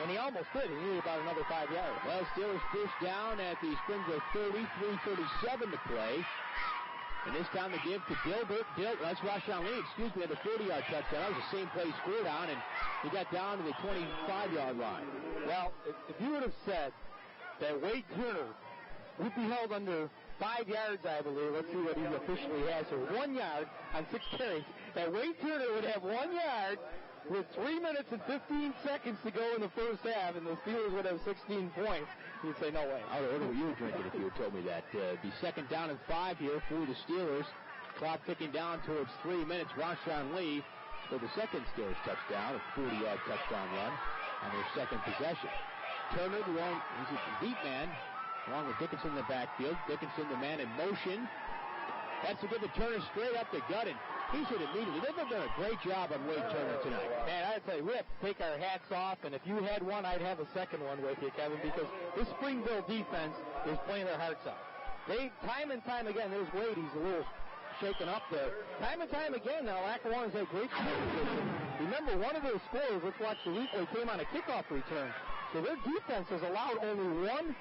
And he almost did. He needed about another 5 yards. Well, Steelers first down at the Springville 30, 3:37 to play. And this time they give to Dilbert. That's Rashawn Lee, at the 30-yard touchdown. That was the same play he scored on, and he got down to the 25-yard line. Well, if you would have said that Wade Turner would be held under 5 yards, I believe. Let's see what he officially has here. 1 yard on 6 carries. That Wade Turner would have 1 yard with 3 minutes and 15 seconds to go in the first half, and the Steelers would have 16 points. You'd say, no way. I would order what you were drinking if you had told me that. Be second down and 5 here for the Steelers. Clock ticking down towards 3 minutes. Rashawn Lee for the second Steelers touchdown, a 40-yard touchdown run on their second possession. Turner, he's a deep man, along with Dickinson in the backfield. Dickinson, the man in motion. That's to give the Turner straight up the gut, and he's hit immediately. They've done a great job on Wade Turner tonight. Man, I'd say we have to take our hats off, and if you had one, I'd have a second one with you, Kevin, because this Springville defense is playing their hearts out. They, time and time again, there's Wade, he's a little shaken up there. Time and time again, now, Lackawanna's had great position. Remember, one of their scorers, let's watch the replay, came on a kickoff return. So their defense has allowed only 1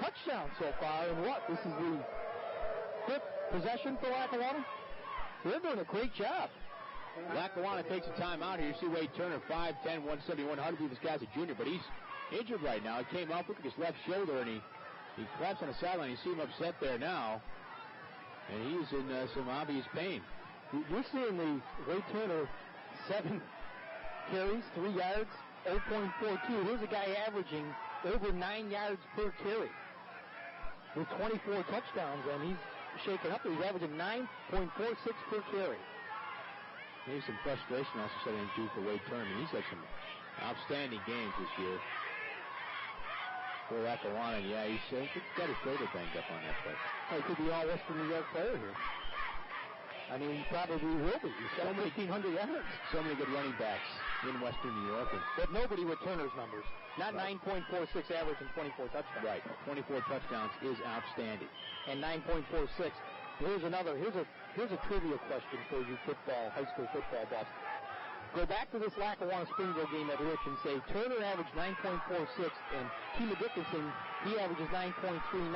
touchdown so far, and this is the 5th possession for Lackawanna. They're doing a great job. Lackawanna takes a timeout here. You see Wade Turner, 5'10", 171. Hard to believe this guy's a junior, but he's injured right now. He came up, look at his left shoulder, and he collapsed on the sideline. You see him upset there now, and he's in some obvious pain. You're seeing the Wade Turner 7 carries, 3 yards, 0.42. Here's a guy averaging over 9 yards per carry with 24 touchdowns, and he's shaken up. He's averaging 9.46 per carry. Maybe some frustration also setting due for Wade Turner. He's had some outstanding games this year. for Lackawanna. Yeah, he's got his shoulder banged up on that play. He could be all Western New York player here. I mean, he probably will be. He's got 1,500 yards. So many good running backs in Western New York. But nobody with Turner's numbers. Not 9.46 average and 24 touchdowns. Right. 24 touchdowns is outstanding. And 9.46. Here's a trivia question for you high school football buffs. Go back to this Lackawanna Springville game at Rich and say Turner averaged 9.46 and Kima Dickinson, he averages 9.39.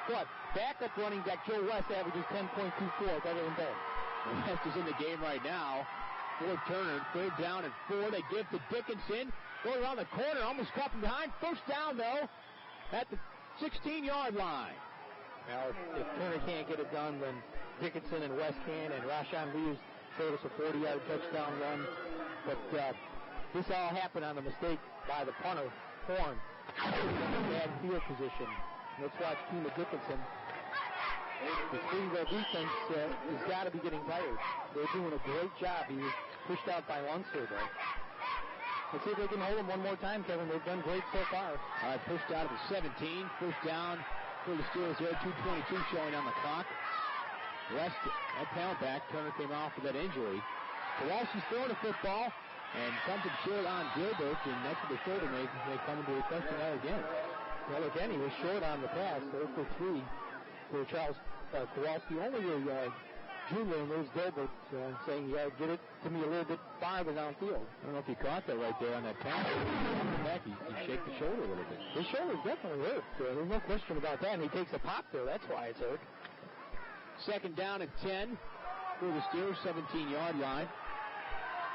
But backup running back Joe West averages 10.24, better than both. West is in the game right now for Turner. 3rd down and 4. They give to Dickinson. Going around the corner, almost caught from behind. First down, though, at the 16-yard line. Now, if Turner can't get it done, then Dickinson and West can, and Rashawn Reeves showed us a 40-yard touchdown run. But this all happened on a mistake by the punter, Horn. Bad field position. Let's watch Kima Dickinson. The Springville defense has got to be getting tired. They're doing a great job. He was pushed out by Lunsford, though. Let's see if they can hold him one more time, Kevin. They've done great so far. All right, pushed out of the 17. First down for the Steelers there. 2:22 showing on the clock. West at tailback. Turner came off with that injury. Kowalski's throwing the football and comes up short on Gilbert, and that's what they told him. They come into the question now again. Well, again, he was short on the pass. There for 3 for Charles Kowalski. Only a junior, and there's Gilbert saying, yeah, get it to me a little bit farther downfield. I don't know if you caught that right there on that pass. Back, he shaked the shoulder a little bit. His shoulder definitely hurt. There's no question about that, and he takes a pop there. That's why it's hurt. 2nd down and 10 for the Steelers, 17-yard line.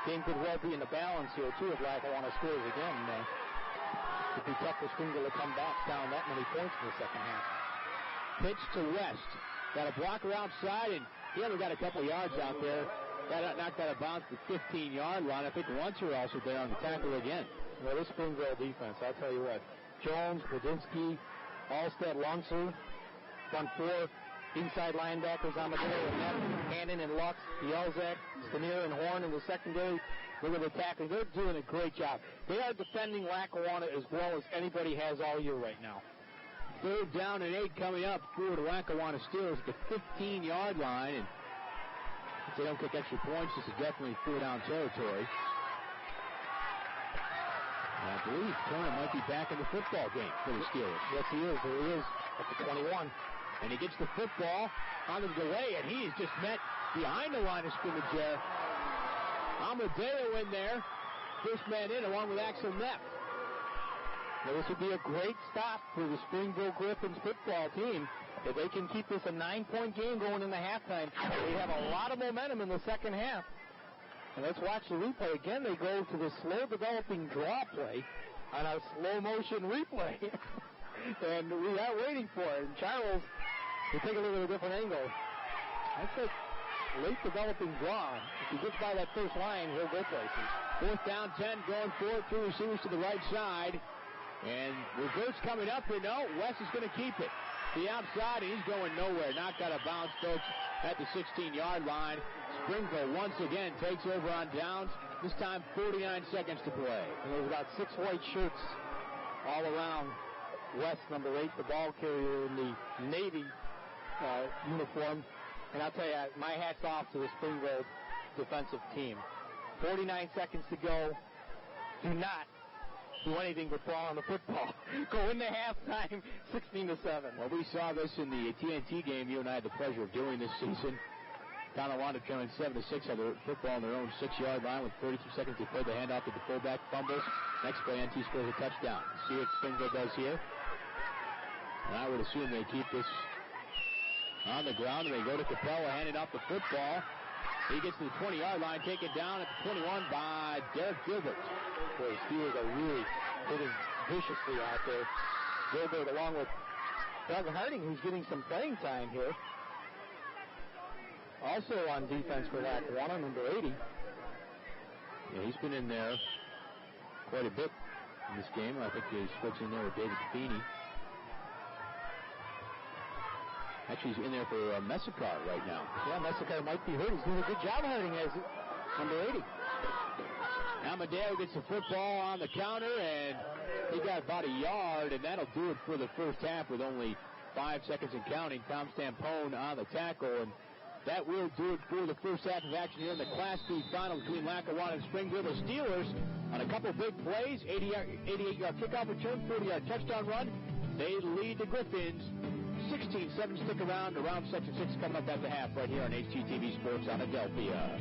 Game could well be in the balance here, too, if Lackawanna scores again. It'd be tough for Springville to come back down that many points in the second half. Pitch to West. Got a blocker outside, and he only got a couple yards out there. Got knocked out of bounds at the 15-yard line. I think Lunser also there on the tackle again. Well, this Springville defense, I'll tell you what. Jones, Brzezinski, Allstead, Lunser, front 4 inside linebackers, Amadeo and Neff, Hannon and Lux, Yelzak, Stanier and Horn in the secondary. Look at the tackling. They're doing a great job. They are defending Lackawanna as well as anybody has all year right now. 3rd down and 8 coming up for the Lackawanna Steelers at the 15-yard line. And if they don't kick extra points, this is definitely 4-down territory. I believe Turner might be back in the football game for the Steelers. Yes, he is. There he is at the 21. And he gets the football on the delay, and he is just met behind the line of scrimmage there. Amadeo in there. First man in along with Axel Neff. Now, this would be a great stop for the Springville Griffins football team. If they can keep this a 9-point game going into halftime, they have a lot of momentum in the second half. And let's watch the replay. Again, they go to the slow developing draw play on a slow motion replay. And we are waiting for it. And Charles will take a little bit of a different angle. That's a late developing draw. If he gets by that first line, he'll go places. 4th down, 10, going forward, 2 receivers to the right side. And reverse coming up here. No, West is going to keep it. The outside, and he's going nowhere. Knocked out of bounds, folks, at the 16-yard line. Springville once again takes over on downs. This time 49 seconds to play. And there's about 6 white shirts all around West, number 8, the ball carrier in the Navy uniform. And I'll tell you, my hat's off to the Springville defensive team. 49 seconds to go. Do not do anything but fall on the football. Go into halftime, 16-7. Well, we saw this in the TNT game you and I had the pleasure of doing this season. Tonawanda trailing 7-6 on the football on their own 6-yard line with 32 seconds to play. The handoff to the fullback, fumbles. Next play, NT scores a touchdown. See what Springville does here. And I would assume they keep this on the ground, and they go to Capella, handing off the football. He gets to the 20-yard line, taken down at the 21 by Derek Gilbert. Boy, the Steelers are really hitting viciously out there. Gilbert along with Doug Harding, who's getting some playing time here. Also on defense for Lackawanna, number 80. Yeah, he's been in there quite a bit in this game. I think he splits in there with David Feeney. Actually, he's in there for Messicar right now. Yeah, Messicar might be hurt. He's doing a good job hurting as number 80. Amadeo gets the football on the counter, and he got about a yard, and that'll do it for the first half with only 5 seconds and counting. Tom Stampone on the tackle, and that will do it for the first half of action here in the Class B final between Lackawanna and Springville. The Steelers on a couple big plays, 88-yard kickoff return, 40-yard touchdown run. They lead the Griffins 16-7. Stick around. The round section 6 coming up at the half right here on HGTV Sports on Adelphia.